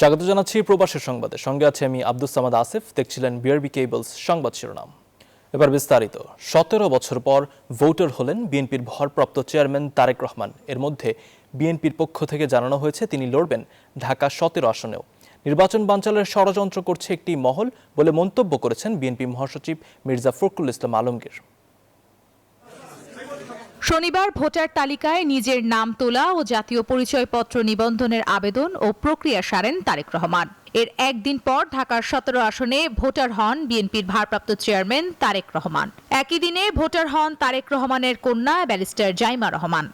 স্বাগত জানাচ্ছি প্রবাসের সংবাদে, সঙ্গে আছে আমি আব্দুস সামাদ আসিফ। দেখছিলেন বিআরবি কেবলস সংবাদ শিরোনাম। এবার বিস্তারিত। 17 বছর পর ভোটার হলেন বিএনপির ভারপ্রাপ্ত চেয়ারম্যান তারেক রহমান। এর মধ্যে বিএনপির পক্ষ থেকে জানানো হয়েছে তিনি লড়বেন ঢাকা 17 আসনেও। নির্বাচন বানচালের ষড়যন্ত্র করছে একটি মহল বলে মন্তব্য করেছেন বিএনপি মহাসচিব মির্জা ফখরুল ইসলাম আলমগীর। শনিবার ভোটার তালিকায় নিজের নাম তোলা ও জাতীয় পরিচয়পত্র নিবন্ধনের আবেদন ও প্রক্রিয়া সারেন তারেক রহমান। এর একদিন পর ঢাকার 17 আসনে ভোটার হন বিএনপির ভারপ্রাপ্ত চেয়ারম্যান তারেক রহমান। একই দিনে ভোটার হন তারেক রহমানের কন্যা ব্যারিস্টার জাইমা রহমান।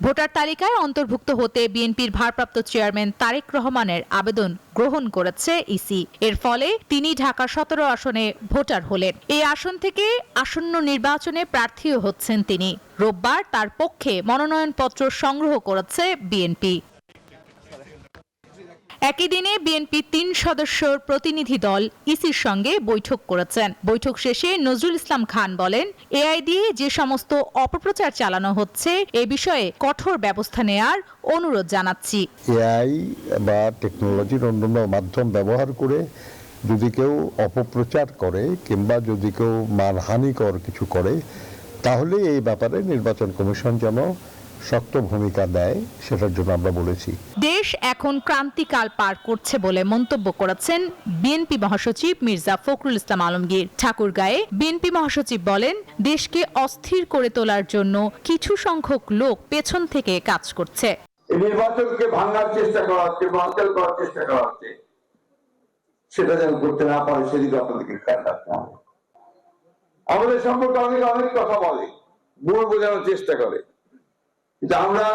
ভোটার তালিকায় অন্তর্ভুক্ত হতে বিএনপির ভারপ্রাপ্ত চেয়ারম্যান তারেক রহমানের আবেদন গ্রহণ করেছে ইসি। এর ফলে তিনি ঢাকা 17 আসনে ভোটার হলেন। এই আসন থেকে আসন্ন নির্বাচনে প্রার্থীও হচ্ছেন তিনি। রোববার তার পক্ষে মনোনয়নপত্র সংগ্রহ করেছে বিএনপি। একই দিনে বিএনপি 3 সদস্যের প্রতিনিধি দল ইসির সঙ্গে বৈঠক করেছেন। বৈঠক শেষে নজরুল ইসলাম খান বলেন, এআই দিয়ে যে সমস্ত অপপ্রচার চালানো হচ্ছে এ বিষয়ে কঠোর ব্যবস্থা নেয়ার অনুরোধ জানাচ্ছি। এআই বা টেকনোলজির অন্যান্য মাধ্যম ব্যবহার করে যদি কেউ অপপ্রচার করে কিংবা যদি কেউ মানহানিকর কিছু করে, তাহলে এই ব্যাপারে নির্বাচন কমিশন যেন শক্ত ভূমিকা দেয়, সেটার জন্য আমরা বলেছি। দেশ এখন ক্রান্তিকাল পার করছে বলে মন্তব্য করেছেন বিএনপি মহাসচিব মির্জা ফখরুল ইসলাম আলমগীর। ঠাকুরগাঁয়ে বিএনপি মহাসচিব বলেন, দেশকে অস্থির করে তোলার জন্য কিছু সংখ্যক লোক পেছন থেকে কাজ করছে। নির্বাচনকে ভাঙার চেষ্টা করা হচ্ছে, বানচাল করার চেষ্টা করা হচ্ছে, সেটা যেন করতে না পারে সেদিকে আপনাদেরকে খেয়াল রাখতে হবে। আমাদের সম্পর্কে অনেক কথা বলে, ভুল বোঝানোর চেষ্টা করে, কিন্তু আমরা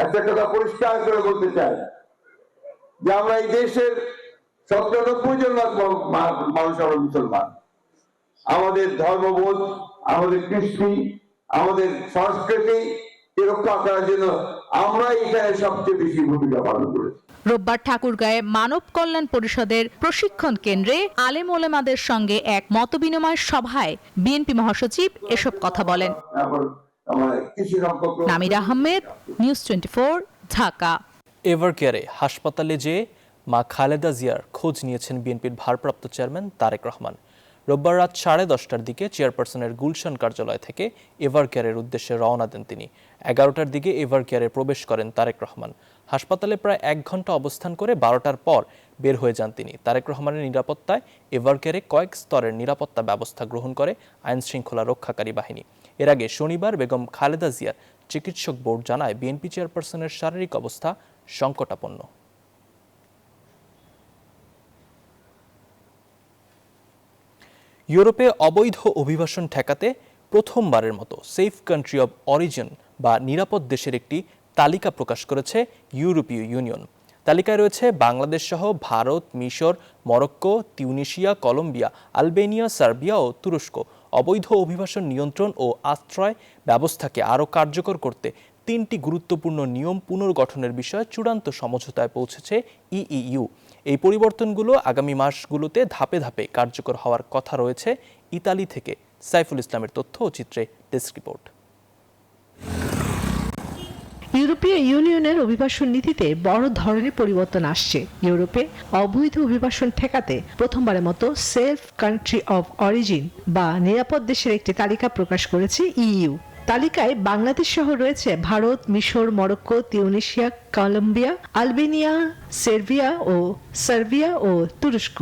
একটা কথা পরিষ্কার করে বলতে চাই যে আমরা এই দেশের 97% মানুষ আমরা মুসলমান। আমাদের ধর্মবোধ, আমাদের কৃষ্টি, আমাদের সংস্কৃতি রক্ষা করার জন্য আমরা এখানে সবচেয়ে বেশি ভূমিকা পালন করেছি। রোববার ঠাকুরগাঁয়ে মানব কল্যাণ পরিষদের প্রশিক্ষণ কেন্দ্রে আলেম ওলেমাদের সঙ্গে এক মতবিনিময় সভায় বিএনপি মহাসচিব এসব কথা বলেন। নামির আহমেদ, নিউজ 24, ঢাকা। এভারকেয়ারে হাসপাতালে যেয়ে মা খালেদা জিয়ার খোঁজ নিয়েছেন বিএনপির ভারপ্রাপ্ত চেয়ারম্যান তারেক রহমান। রোববার রাত 10:30টার দিকে চেয়ারপারসনের গুলশান কার্যালয় থেকে এভারকেয়ারের উদ্দেশ্যে রওনা দেন তিনি। 11টার দিকে এভারকেয়ারে প্রবেশ করেন তারেক রহমান। হাসপাতালে প্রায় 1 ঘন্টা অবস্থান করে 12টার পর বের হয়ে যান তিনি। তারেক রহমানের নিরাপত্তায় এভারকেয়ারে কয়েক স্তরের নিরাপত্তা ব্যবস্থা গ্রহণ করে আইন শৃঙ্খলা রক্ষাকারী বাহিনী। এর আগে শনিবার বেগম খালেদা জিয়ার চিকিৎসক বোর্ড জানায় বিএনপি চেয়ারপারসনের শারীরিক অবস্থা সংকটাপন্ন। ইউরোপে অবৈধ অভিবাসন ঠেকাতে প্রথমবারের মতো সেফ কান্ট্রি অব অরিজিন বা নিরাপদ দেশের একটি তালিকা প্রকাশ করেছে ইউরোপীয় ইউনিয়ন। তালিকায় রয়েছে বাংলাদেশ সহ ভারত, মিশর, Morocco, Tunisia, Colombia, Albania, Serbia ও তুরস্ক। অবৈধ অভিবাসন নিয়ন্ত্রণ ও আশ্রয় ব্যবস্থাকে আরও কার্যকর করতে 3টি গুরুত্বপূর্ণ নিয়ম পুনর্গঠনের বিষয়ে চূড়ান্ত সমঝোতায় পৌঁছেছে ইইউ। এই পরিবর্তনগুলো আগামী মাসগুলোতে ধাপে ধাপে কার্যকর হওয়ার কথা রয়েছে। ইতালি থেকে সাইফুল ইসলামের তথ্য ও চিত্রে ডেস্ক রিপোর্ট। ইউরোপীয় ইউনিয়নের অভিবাসন নীতিতে বড় ধরনের পরিবর্তন আসছে। ইউরোপে অবৈধ অভিবাসন ঠেকাতে প্রথমবারের মতো সেফ কান্ট্রি অব অরিজিন বা নিরাপদ দেশের একটি তালিকা প্রকাশ করেছে ইইউ। তালিকায় বাংলাদেশ সহ রয়েছে ভারত, মিশর, Morocco, Tunisia, Colombia, Albania, Serbia ও তুরস্ক।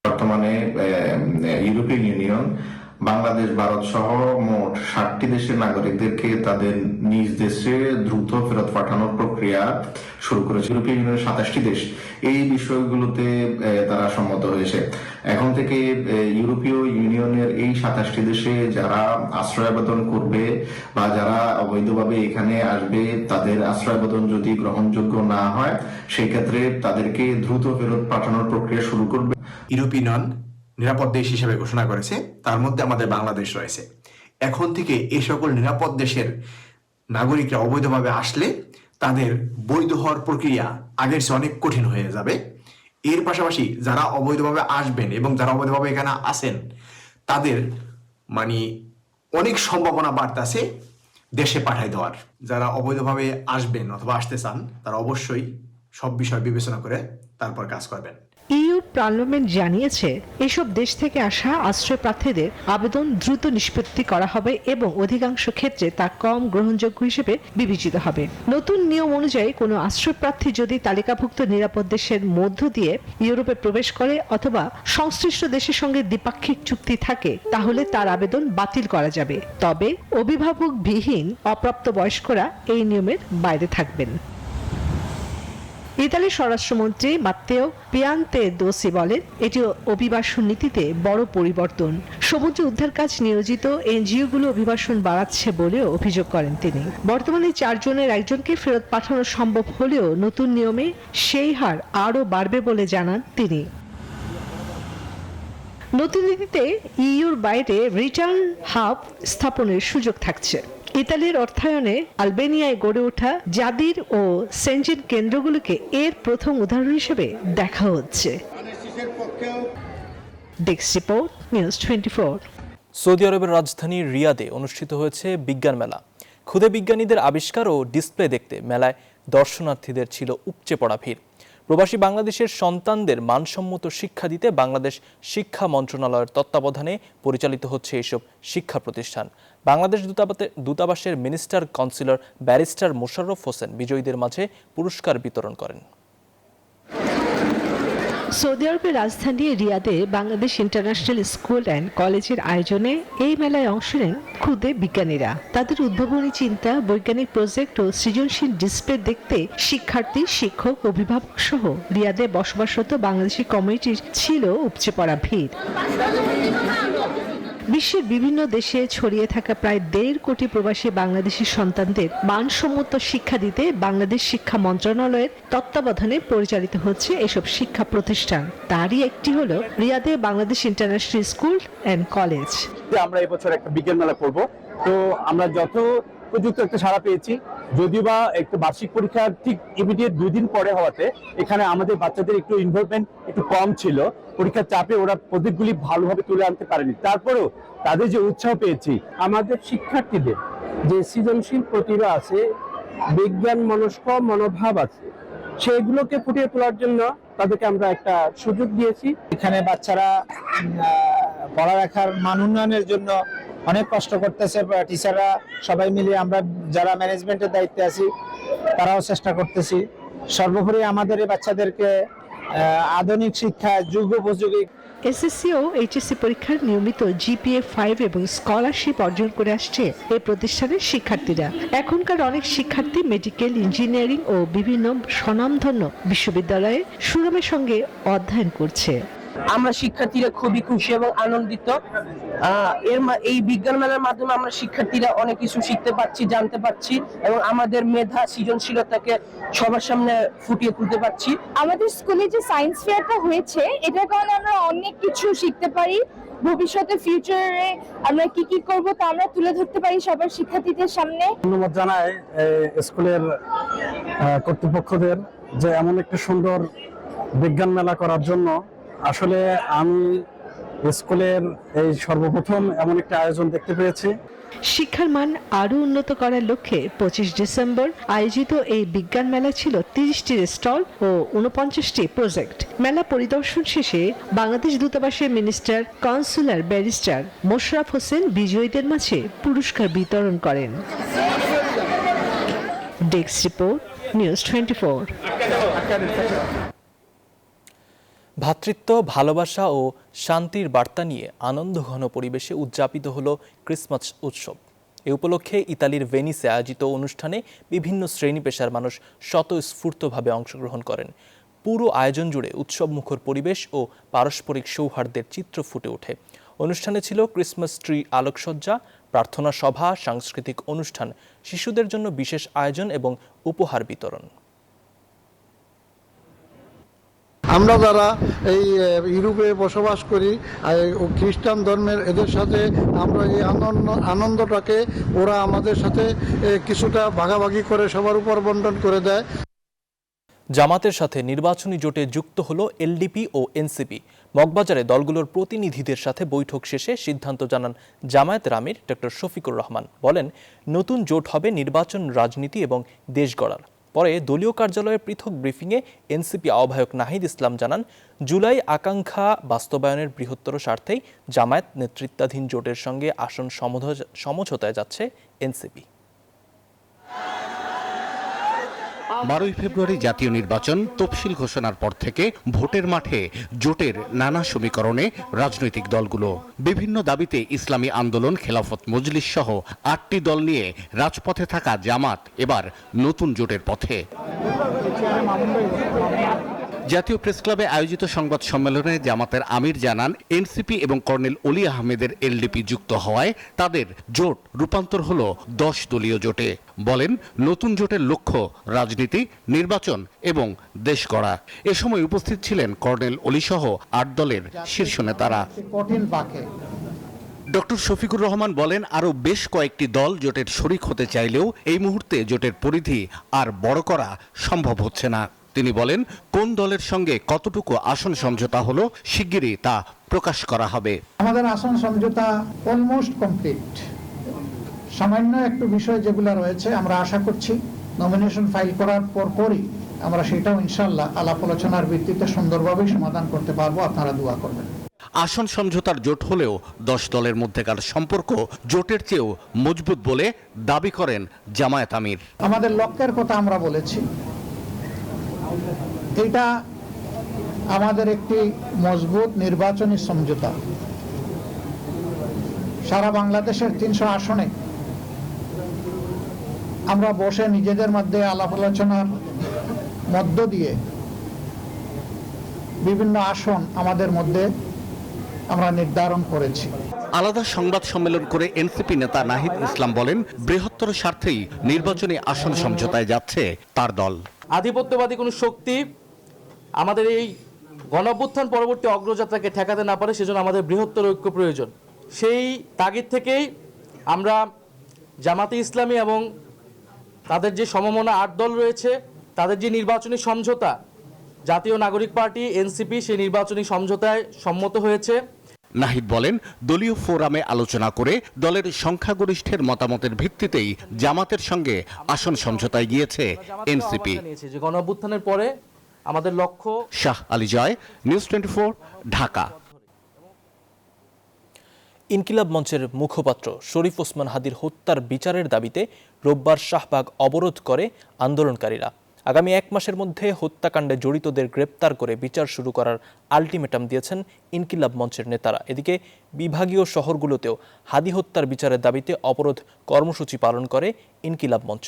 বর্তমানে ইউরোপিয়ান ইউনিয়ন বাংলাদেশ, ভারত সহ মোট 60টি দেশের নাগরিকদেরকে তাদের নিজ দেশে দ্রুত ফেরত পাঠানোর প্রক্রিয়া শুরু করেছে। ইউরোপীয় ইউনিয়নের 27টি দেশ এই বিষয়গুলোতে তারা সম্মত হয়েছে। এখন থেকে ইউরোপীয় ইউনিয়নের এই 27টি দেশে যারা আশ্রয় আবেদন করবে বা যারা অবৈধভাবে এখানে আসবে, তাদের আশ্রয় আবেদন যদি গ্রহণযোগ্য না হয়, সেই ক্ষেত্রে তাদেরকে দ্রুত ফেরত পাঠানোর প্রক্রিয়া শুরু করবে। ইউরোপীয় ইউনিয়ন নিরাপদ দেশ হিসেবে ঘোষণা করেছে, তার মধ্যে আমাদের বাংলাদেশ রয়েছে। এখন থেকে এই সকল নিরাপদ দেশের নাগরিকরা অবৈধভাবে আসলে তাদের বৈধ হওয়ার প্রক্রিয়া আগের চেয়ে অনেক কঠিন হয়ে যাবে। এর পাশাপাশি যারা অবৈধভাবে আসবেন এবং যারা অবৈধভাবে এখানে আসেন, তাদের অনেক সম্ভাবনা বাড়তেছে দেশে পাঠাই দেওয়ার। যারা অবৈধভাবে আসবেন অথবা আসতে চান, তারা অবশ্যই সব বিষয় বিবেচনা করে তারপর কাজ করবেন। ইইউ পার্লামেন্ট জানিয়েছে এসব দেশ থেকে আসা আশ্রয় প্রার্থীদের আবেদন দ্রুত নিষ্পত্তি করা হবে এবং অধিকাংশ ক্ষেত্রে তা কম গ্রহণযোগ্য হিসেবে বিবেচিত হবে। নতুন নিয়ম অনুযায়ী কোনো আশ্রয় প্রার্থী যদি তালিকাভুক্ত নিরাপদ দেশের মধ্য দিয়ে ইউরোপে প্রবেশ করে অথবা সংশ্লিষ্ট দেশের সঙ্গে দ্বিপাক্ষিক চুক্তি থাকে তাহলে তার আবেদন বাতিল করা যাবে। তবে অভিভাবকবিহীন অপ্রাপ্তবয়স্করা এই নিয়মের বাইরে থাকবেন। ইতালির স্বরাষ্ট্রমন্ত্রী মাত্তেও পিয়ান্তেদোসি বলেন এটি অভিবাসন নীতিতে বড় পরিবর্তন। সমুদ্র উদ্ধার কাজ নিয়োজিত এনজিওগুলো অভিবাসন বাড়াচ্ছে বলেও অভিযোগ করেন তিনি। বর্তমানে 4 জনের একজনকে ফেরত পাঠানো সম্ভব হলেও নতুন নিয়মে সেই হার আরও বাড়বে বলে জানান তিনি। নতুন নীতিতে ইইউর বাইরে রিটার্ন হাব স্থাপনের সুযোগ থাকছে। ইতালির অর্থায়নে আলবেনিয়ায় গড়ে ওঠা জাদির ও সেনজেন কেন্দ্রগুলোকে এর প্রথম উদাহরণ হিসেবে দেখা হচ্ছে। Desk report, news 24। সৌদি আরবের রাজধানী রিয়াদে অনুষ্ঠিত হয়েছে বিজ্ঞান মেলা। ক্ষুদে বিজ্ঞানীদের আবিষ্কার ও ডিসপ্লে দেখতে মেলায় দর্শনার্থীদের ছিল উপচে পড়া ভিড়। প্রবাসী বাংলাদেশের সন্তানদের মানসম্মত শিক্ষা দিতে বাংলাদেশ শিক্ষা মন্ত্রণালয়ের তত্ত্বাবধানে পরিচালিত হচ্ছে এইসব শিক্ষা প্রতিষ্ঠান। বাংলাদেশ দূতাবাসের minister councillor barrister Mosharraf Hossain বিজয়ীদের মাঝে পুরস্কার বিতরণ করেন। সৌদি আরবের রাজধানী রিয়াদে বাংলাদেশ ইন্টারন্যাশনাল স্কুল অ্যান্ড কলেজের আয়োজনে এই মেলায় অংশ নেন ক্ষুদে বিজ্ঞানীরা। তাদের উদ্ভাবনী চিন্তা, বৈজ্ঞানিক প্রজেক্ট ও সৃজনশীল ডিসপ্লে দেখতে শিক্ষার্থী, শিক্ষক, অভিভাবক সহ রিয়াদে বসবাসরত বাংলাদেশি কমিউনিটির ছিল উপচে পড়া ভিড়। বিশ্বের বিভিন্ন দেশে ছড়িয়ে থাকা প্রায় 1.5 কোটি প্রবাসী বাংলাদেশি সন্তানদের মানসম্মত শিক্ষা দিতে বাংলাদেশ শিক্ষা মন্ত্রণালয়ের তত্ত্বাবধানে পরিচালিত হচ্ছে এসব শিক্ষা প্রতিষ্ঠান। তারই একটি হলো রিয়াদে Bangladesh international school and college. আমরা এবছর একটা বিজ্ঞান মেলা করব, তো আমরা যত উপযুক্ত একটা সাড়া পেয়েছি, যদিও বা একটা বার্ষিক পরীক্ষা ঠিক ইমিডিয়েট 2 দিন পরে হওয়াতে এখানে আমাদের বাচ্চাদের একটু ইনভলভমেন্ট একটু কম ছিল। পরীক্ষার চাপে ওরা প্রজেক্টগুলি ভালোভাবে তুলে আনতে পারেনি, তারপরেও তাদের যে উৎসাহ পেয়েছি। আমাদের শিক্ষার্থীদের যে সৃজনশীল প্রতিভা আছে, বিজ্ঞান মনস্ক মনোভাব আছে, সেগুলোকে ফুটিয়ে তোলার জন্য তাদেরকে আমরা একটা সুযোগ দিয়েছি। এখানে বাচ্চারা পড়ালেখার মান উন্নয়নের জন্য অনেক কষ্ট করতেছে। টিচাররা সবাই মিলে, আমরা যারা ম্যানেজমেন্টের দায়িত্বে আছি তারাও চেষ্টা করতেছি। সর্বোপরি আমাদের এই বাচ্চাদেরকে আধুনিক শিক্ষা, যুগোপযোগী এসএসসি ও এইচএসসি পরীক্ষার নিয়মিত জিপিএ 5 এবং স্কলারশিপ অর্জন করে আসছে এই প্রতিষ্ঠানের শিক্ষার্থীরা। এখনকার অনেক শিক্ষার্থী মেডিকেল, ইঞ্জিনিয়ারিং ও বিভিন্ন স্বনামধন্য বিশ্ববিদ্যালয়ে সুনামের সঙ্গে অধ্যয়ন করছে। আমরা শিক্ষার্থীরা খুবই খুশি এবং আনন্দিত। এই বিজ্ঞান মেলার মাধ্যমে আমরা শিক্ষার্থীরা অনেক কিছু শিখতে পারছি, জানতে পারছি এবং আমাদের মেধা, সৃজনশীলতাকে সবার সামনে ফুটিয়ে তুলতে পারছি। আমাদের স্কুলে যে সায়েন্স ফেয়ারটা হয়েছে, এটার কারণে আমরা অনেক কিছু শিখতে পারি। ভবিষ্যতে ফিউচারে আমরা কি কি করব তা আমরা তুলে ধরতে পারি সবার শিক্ষার্থীদের সামনে। ধন্যবাদ জানাই স্কুলের কর্তৃপক্ষদের যে এমন একটা সুন্দর বিজ্ঞান মেলা করার জন্য। আসলে আমি স্কুলের এই সর্বপ্রথম এমন একটা আয়োজন দেখতে পেয়েছি। শিক্ষার মান আরো উন্নত করার লক্ষ্যে 25 ডিসেম্বর আয়োজিত এই বিজ্ঞান মেলা ছিল 30টি স্টল ও 49টি প্রজেক্ট। মেলা পরিদর্শন শেষে বাংলাদেশ দূতাবাসের minister councillor barrister Mosharraf Hossain বিজয়ীদের মাঝে পুরস্কার বিতরণ করেন। Desk report, news 24। ভ্রাতৃত্ব, ভালোবাসা ও শান্তির বার্তা নিয়ে আনন্দঘন পরিবেশে উদযাপিত হলো ক্রিসমাস উৎসব। এ উপলক্ষে ইতালির ভেনিসে আয়োজিত অনুষ্ঠানে বিভিন্ন শ্রেণী পেশার মানুষ স্বতঃস্ফূর্তভাবে অংশগ্রহণ করেন। পুরো আয়োজন জুড়ে উৎসবমুখর পরিবেশ ও পারস্পরিক সৌহার্দ্যের চিত্র ফুটে ওঠে। অনুষ্ঠানে ছিল ক্রিসমাস ট্রি আলোকসজ্জা, প্রার্থনা সভা, সাংস্কৃতিক অনুষ্ঠান, শিশুদের জন্য বিশেষ আয়োজন এবং উপহার বিতরণ। আমরা যারা এই ইউরোপে বসবাস করি, খ্রিস্টান ধর্মের, এদের সাথে আমরা এই আনন্দটাকে ওরা আমাদের সাথে কিছুটা ভাগাভাগি করে সবার উপর বন্টন করে দেয়। জামাতের সাথে নির্বাচনী জোটে যুক্ত হলো এলডিপি ও এনসিপি। মগবাজারে দলগুলোর প্রতিনিধিদের সাথে বৈঠক শেষে সিদ্ধান্ত জানান জামায়াতের আমির ডক্টর শফিকুর রহমান। বলেন, নতুন জোট হবে নির্বাচন, রাজনীতি এবং দেশ গড়ার। পরে দলীয় কার্যালয়ের পৃথক ব্রিফিংয়ে এনসিপি আহ্বায়ক নাহিদ ইসলাম জানান, জুলাই আকাঙ্ক্ষা বাস্তবায়নের বৃহত্তর স্বার্থেই জামায়াত নেতৃত্বাধীন জোটের সঙ্গে আসন সমঝোতায় যাচ্ছে এনসিপি। 12 ফেব্রুয়ারি জাতীয় নির্বাচন তফসিল ঘোষণার পর থেকে ভোটের মাঠে জোটের নানা সমীকরণে রাজনৈতিক দলগুলো বিভিন্ন দাবিতে ইসলামী আন্দোলন, খেলাফত মজলিস সহ 8টি দল নিয়ে রাজপথে থাকা জামাত এবার নতুন জোটের পথে। জাতীয় প্রেসক্লাবে আয়োজিত সংবাদ সম্মেলনে জামাতের আমির জানান, এনসিপি এবং কর্নেল অলি আহমেদের এলডিপি যুক্ত হওয়ায় তাদের জোট রূপান্তর হলো 10 দলীয় জোটে। বলেন, নতুন জোটের লক্ষ্য রাজনীতি, নির্বাচন এবং দেশ গড়া। এ সময় উপস্থিত ছিলেন কর্নেল অলি সহ 8 দলের শীর্ষ নেতারা। ডক্টর শফিকুর রহমান বলেন, আরও বেশ কয়েকটি দল জোটের শরিক হতে চাইলেও এই মুহূর্তে জোটের পরিধি আর বড় করা সম্ভব হচ্ছে না। তিনি বলেন, কোন দলের সঙ্গে কতটুকু আসন সমঝোতা হলো শিগগিরই তা প্রকাশ করা হবে। আমাদের আসন সমঝোতা অলমোস্ট কমপ্লিট। সামান্য একটু বিষয় যেগুলো রয়েছে আমরা আশা করছি নমিনেশন ফাইল করার পরই আমরা সেটাও ইনশাআল্লাহ আলাপ আলোচনার ভিত্তিতে সুন্দরভাবে সমাধান করতে পারবো। আপনারা দোয়া করবেন। আসন সমঝোতার জোট হলেও 10 দলের মধ্যেকার সম্পর্ক জোটের চেয়েও মজবুত বলে দাবি করেন জামায়াত আমির। আমাদের লক্ষ্যের কথা আমরা বলেছি, এটা আমাদের একটি মজবুত নির্বাচনী সমঝোতা। সারা বাংলাদেশের 300 আসনে আমরা বসে নিজেদের মধ্যে আলাপ আলোচনার মধ্য দিয়ে বিভিন্ন আসন আমাদের মধ্যে আমরা নির্ধারণ করেছি। আলাদা সংবাদ সম্মেলন করে এনসিপি নেতা নাহিদ ইসলাম বলেন, বৃহত্তর স্বার্থেই নির্বাচনী আসন সমঝোতায় যাচ্ছে তার দল। আধিপত্যবাদী কোনো শক্তি আমাদের এই গণঅভ্যুত্থান পরবর্তী অগ্রযাত্রাকে ঠেকাতে না পারে, সেজন্য আমাদের বৃহত্তর ঐক্য প্রয়োজন। সেই তাগিদ থেকেই আমরা জামাতে ইসলামী এবং তাদের যে সমমনা 8 দল রয়েছে, তাদের যে নির্বাচনী সমঝোতা, জাতীয় নাগরিক পার্টি এনসিপি সেই নির্বাচনী সমঝোতায় সম্মত হয়েছে। নাহিদ বলেন, দলীয় ফোরামে আলোচনা করে দলের সংখ্যাগরিষ্ঠের মতামতের ভিত্তিতেই জামাতের সঙ্গে আসন সমঝোতায় গিয়েছে এনসিপি। যে গণঅভ্যুত্থানের পরে আমাদের লক্ষ্য। শাহ আলী জয়, নিউজ 24, ঢাকা। ইনকিলাব মঞ্চের মুখপাত্র শরীফ ওসমান হাদির হত্যার বিচারের দাবিতে রোববার শাহবাগ অবরোধ করে আন্দোলনকারীরা। আগামী 1 মাসের মধ্যে হত্যাকাণ্ডে জড়িতদের গ্রেপ্তার করে বিচার শুরু করার আলটিমেটাম দিয়েছেন ইনকিলাব মঞ্চের নেতারা। এদিকে বিভাগীয় শহরগুলোতেও হাদি হত্যার বিচারের দাবিতে অবরোধ কর্মসূচি পালন করে ইনকিলাব মঞ্চ।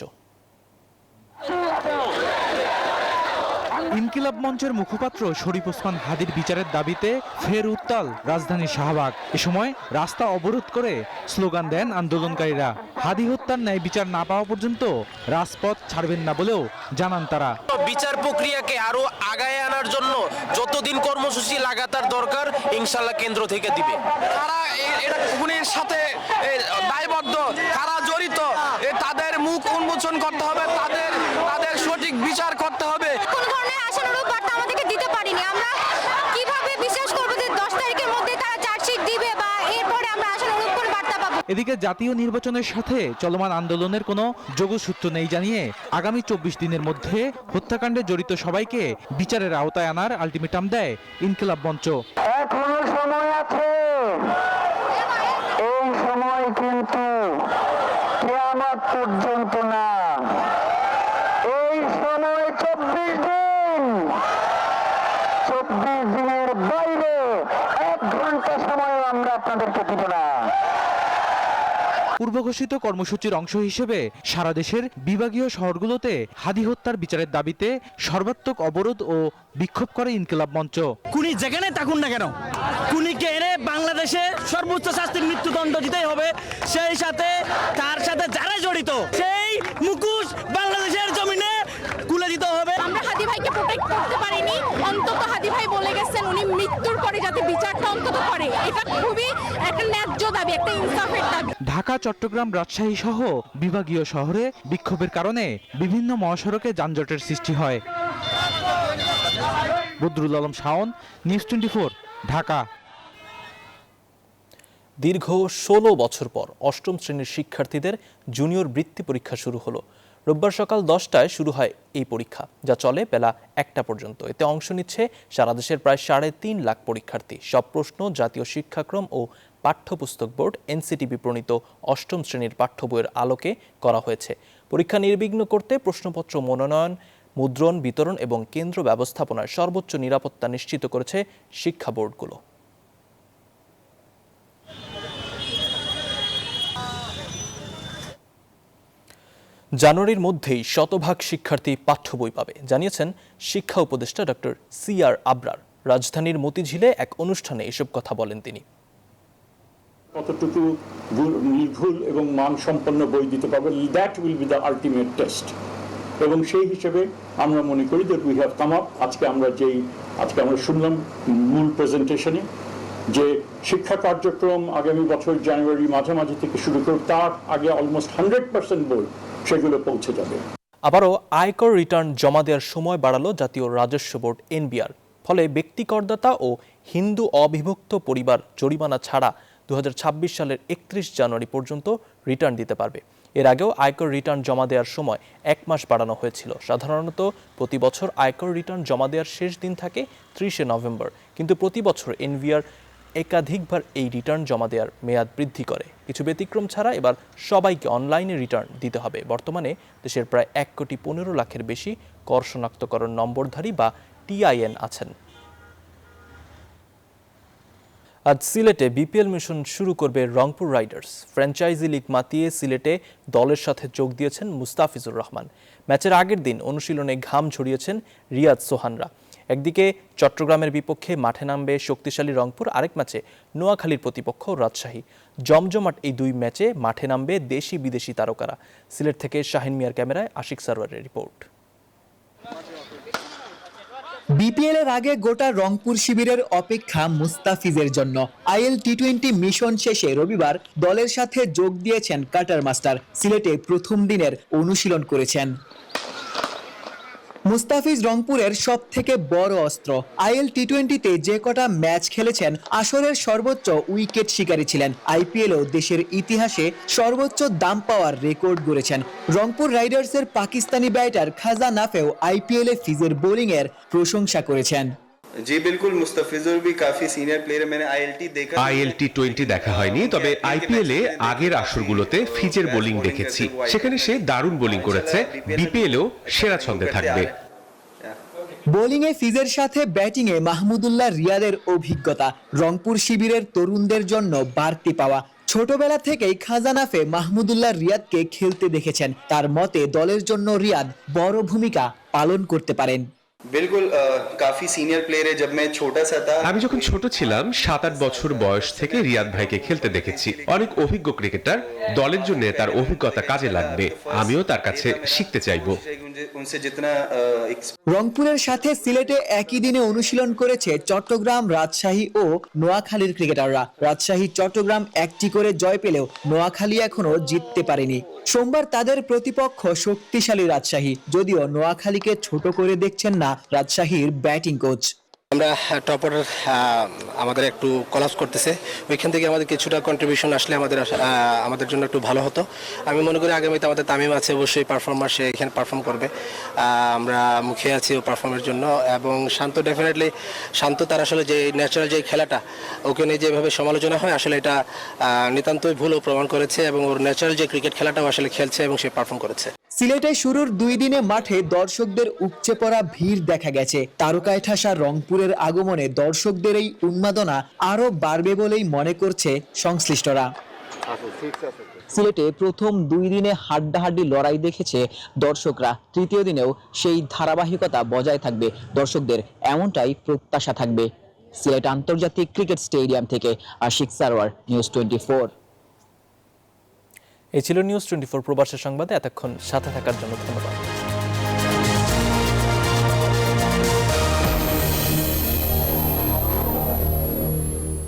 ইনকিলাব মঞ্চের মুখপাত্র শরীফ ওসমান হাদির বিচারের দাবিতে ফের উত্তাল রাজধানীর শাহবাগ। এ সময় রাস্তা অবরোধ করে স্লোগান দেন আন্দোলনকারীরা। হাদি হত্যার ন্যায় বিচার না পাওয়া পর্যন্ত রাজপথ ছাড়বেন না বলেও জানান তারা। বিচার প্রক্রিয়াকে আরো আগায় আনার জন্য যতদিন কর্মসূচি লাগাতার দরকার ইনশাআল্লাহ কেন্দ্র থেকে দিবে। কারা এটা খুনের সাথে দায়বদ্ধ, কারা জড়িত, তাদের মুখ উন্মোচন করতে হবে, তাদের সঠিক বিচার করতে হবে। কোন ধরনের আশানুরূপ বার্তা আমাদেরকে দিতে পারিনি। আমরা কিভাবে বিশ্বাস করব যে 10 তারিখের মধ্যে তারা চার্জশিট দিবে বা এরপরে আমরা আশানুরূপ কোন বার্তা পাবো? এদিকে জাতীয় নির্বাচনের সাথে চলমান আন্দোলনের কোনো যোগসূত্র নেই জানিয়ে আগামী 24 দিনের মধ্যে হত্যাকাণ্ডে জড়িত সবাইকে বিচারের আওতায় আনার আলটিমেটাম দেয় ইনকিলাব মঞ্চ। এখনো সময় আছে, এই সময় কিন্তু কিয়ামত পর্যন্ত না। এই সময় 24 দিন, 24 দিনের বাইরে 1 ঘন্টা সময় আমরা আপনাদেরকে দিব না। পূর্বঘোষিত কর্মসূচির অংশ হিসেবে সারা দেশের বিভাগীয় শহরগুলোতে হাদি হত্যার বিচারের দাবিতে সর্বাত্মক অবরোধ ও বিক্ষোভ করে ইনকিলাব মঞ্চ। কুনি যেখানে থাকুন না কেন, কুনিকে এনে বাংলাদেশে সর্বোচ্চ শাস্তির মৃত্যুদণ্ড দিতেই হবে। সেই সাথে তার সাথে যারা জড়িত সেই মুখোশ বাংলাদেশের জমিনে খুলে দিতে হবে। আমরা হাদি ভাইকে প্রোটেক্ট করতে পারিনি, অন্তত হাদি ভাই বলে গেছেন উনি মৃত্যুর পরে যাতে বিচারটা অন্তত করে। এটা খুবই একটা ন্যায্য দাবি, একটা ইনসাফের দাবি। ঢাকা, চট্টগ্রাম, রাজশাহী সহ বিভাগীয় শহরে বিক্ষোভের কারণে বিভিন্ন মহাসড়কে যানজটের সৃষ্টি হয়। বদরুল আলম শাওন, নিউজ 24, ঢাকা। দীর্ঘ 16 বছর পর 8ম শ্রেণীর শিক্ষার্থীদের জুনিয়র বৃত্তি পরীক্ষা শুরু হলো। রোববার সকাল 10টায় শুরু হয় এই পরীক্ষা, যা চলে বেলা 1টা পর্যন্ত। এতে অংশ নিচ্ছে সারা দেশের প্রায় 3.5 লাখ পরীক্ষার্থী। সব প্রশ্ন জাতীয় শিক্ষাক্রম ও পাঠ্যপুস্তক বোর্ড এনসিটিবি প্রণীত 8ম শ্রেণীর পাঠ্য বইয়ের আলোকে করা হয়েছে। পরীক্ষা নির্বিঘ্ন করতে প্রশ্নপত্র মনোনয়ন, মুদ্রণ, বিতরণ এবং কেন্দ্র ব্যবস্থাপনায় সর্বোচ্চ নিরাপত্তা নিশ্চিত করেছে শিক্ষা বোর্ডগুলো। জানুয়ারির মধ্যেই শতভাগ শিক্ষার্থী পাঠ্য বই পাবে, জানিয়েছেন শিক্ষা উপদেষ্টা ডক্টর CR আবরার। রাজধানীর মতিঝিলে এক অনুষ্ঠানে এসব কথা বলেন তিনি। কতটুকু নির্ভুল এবং মানসম্পন্ন বই দিতে পারবে, that will be the ultimate test. এবং সেই হিসেবে আমরা মনে করি that we have come up. আজকে আমরা শুনলাম মূল প্রেজেন্টেশনে যে শিক্ষা কার্যক্রম আগামী বছর জানুয়ারি মাঝামাঝি থেকে শুরু করে তার আগে অলমোস্ট 100% বই সেগুলো পৌঁছে যাবে। আবারও আয়কর রিটার্ন জমা দেওয়ার সময় বাড়ালো জাতীয় রাজস্ব বোর্ড NBR। ফলে ব্যক্তি করদাতা ও হিন্দু অবিভক্ত পরিবার জরিমানা ছাড়া 2026 সালের 31 জানুয়ারি পর্যন্ত রিটার্ন দিতে পারবে। এর আগেও আয়কর রিটার্ন জমা দেওয়ার সময় 1 মাস বাড়ানো হয়েছিল। সাধারণত প্রতি বছর আয়কর রিটার্ন জমা দেওয়ার শেষ দিন থাকে 30শে নভেম্বর, কিন্তু প্রতি বছর NBR একাধিকবার এই রিটার্ন জমা দেওয়ার মেয়াদ বৃদ্ধি করে। কিছু ব্যতিক্রম ছাড়া এবার সবাইকে অনলাইনে রিটার্ন দিতে হবে। বর্তমানে দেশের প্রায় 1,15 লাখের বেশি কর শনাক্তকরণ নম্বরধারী বা TIN আছেন। আজ সিলেটে BPL মিশন শুরু করবে রংপুর রাইডার্স। ফ্র্যাঞ্চাইজি লিগ মাতিয়ে সিলেটে দলের সাথে যোগ দিয়েছেন মুস্তাফিজুর রহমান। ম্যাচের আগের দিন অনুশীলনে ঘাম ঝরিয়েছেন রিয়াদ সোহানরা। একদিকে চট্টগ্রামের বিপক্ষে মাঠে নামবে শক্তিশালী রংপুর, আরেক ম্যাচে নোয়াখালীর প্রতিপক্ষ রাজশাহী। জমজমাট এই দুই ম্যাচে মাঠে নামবে দেশি বিদেশি তারকারা। সিলেট থেকে শাহিন মিয়ার ক্যামেরায় আশিক সারওয়ারের রিপোর্ট। BPL এর আগে গোটা রংপুর শিবিরের অপেক্ষা মুস্তাফিজের জন্য। IL T20 মিশন শেষে রবিবার দলের সাথে যোগ দিয়েছেন কাটার মাস্টার। সিলেটে প্রথম দিনের অনুশীলন করেছেন। মুস্তাফিজ রংপুরের সবথেকে বড় অস্ত্র। IL T20-তে যে কটা ম্যাচ খেলেছেন আসরের সর্বোচ্চ উইকেট শিকারী ছিলেন। IPL-ও দেশের ইতিহাসে সর্বোচ্চ দাম পাওয়ার রেকর্ড গড়েছেন। রংপুর রাইডার্সের পাকিস্তানি ব্যাটার খাজা নাফেও IPL-এ ফিজের বোলিংয়ের প্রশংসা করেছেন। जी बिल्कुल, मुस्तफिजुर भी काफी सीनियर प्लेयर है। मैंने IL T20 দেখা হয়নি, তবে IPL-এ আগের আসরগুলোতে ফিজের বোলিং দেখেছি। সেখানে সে দারুণ বোলিং করেছে। BPL-এও সেরা ছন্দে থাকবে। বোলিংয়ে ফিজের সাথে ব্যাটিংয়ে মাহমুদুল্লাহ রিয়াদের অভিজ্ঞতা রংপুর শিবিরের তরুণদের জন্য বাড়তি পাওয়া। ছোটবেলা থেকেই খাজানাফে মাহমুদুল্লাহ রিয়াদকে খেলতে দেখেছেন। তার মতে দলের জন্য রিয়াদ বড় ভূমিকা পালন করতে পারেন। बिल्कुल काफी सीनियर प्लेयर है। जब मैं छोटा सा था, আমি যখন ছোট ছিলাম 7-8 বছর বয়স থেকে রিয়াদ ভাইকে খেলতে দেখেছি। অনেক অভিজ্ঞ ক্রিকেটার, দলের জন্য তার অভিজ্ঞতা কাজে লাগবে। আমিও তার কাছে শিখতে চাইবো। রংপুরের সাথে সিলেটে একই দিনে অনুশীলন করেছে চট্টগ্রাম, রাজশাহী ও নোয়াখালীর ক্রিকেটাররা। রাজশাহী চট্টগ্রাম একটি করে জয় পেলেও নোয়াখালী এখনো জিততে পারেনি। সোমবার তাদের প্রতিপক্ষ শক্তিশালী রাজশাহী, যদিও নোয়াখালীকে ছোট করে দেখছেন না রাজশাহীর ব্যাটিং কোচ। আমরা টপার আমাদের একটু কলাপস করতেছে, ওইখান থেকে আমাদের কিছুটা কন্ট্রিবিউশন আসলে আমাদের জন্য একটু ভালো হতো। আমি মনে করি আগামীতে আমাদের তামিম আছে, অবশ্যই পারফর্মার, সে এখানে পারফর্ম করবে। আমরা মুখে আছি ও পারফর্মের জন্য। এবং শান্ত, ডেফিনেটলি শান্ত তার আসলে যে ন্যাচারাল যে খেলাটা, ওকে নিয়ে যেভাবে সমালোচনা হয় আসলে এটা নিতান্তই ভুল ও প্রমাণ করেছে। এবং ওর ন্যাচারাল যে ক্রিকেট খেলাটাও আসলে খেলছে এবং সে পারফর্ম করেছে। সিলেটে শুরুর 2 দিনে মাঠে দর্শকদের উপচে পড়া ভিড় দেখা গেছে। তারকায় ঠাসা রংপুরের আগমনে দর্শকদের এই উন্মাদনা আরো বাড়বে বলেই মনে করছে সংশ্লিষ্টরা। সিলেটে প্রথম 2 দিনে হাড্ডাহাড্ডি লড়াই দেখেছে দর্শকরা। তৃতীয় দিনেও সেই ধারাবাহিকতা বজায় থাকবে, দর্শকদের এমনটাই প্রত্যাশা থাকবে। সিলেট আন্তর্জাতিক ক্রিকেট স্টেডিয়াম থেকে আশিক সারওয়ার, নিউজ 24। এই ছিল নিউজ 24 প্রবাসী সংবাদে। এতক্ষণ সাথে থাকার জন্য ধন্যবাদ।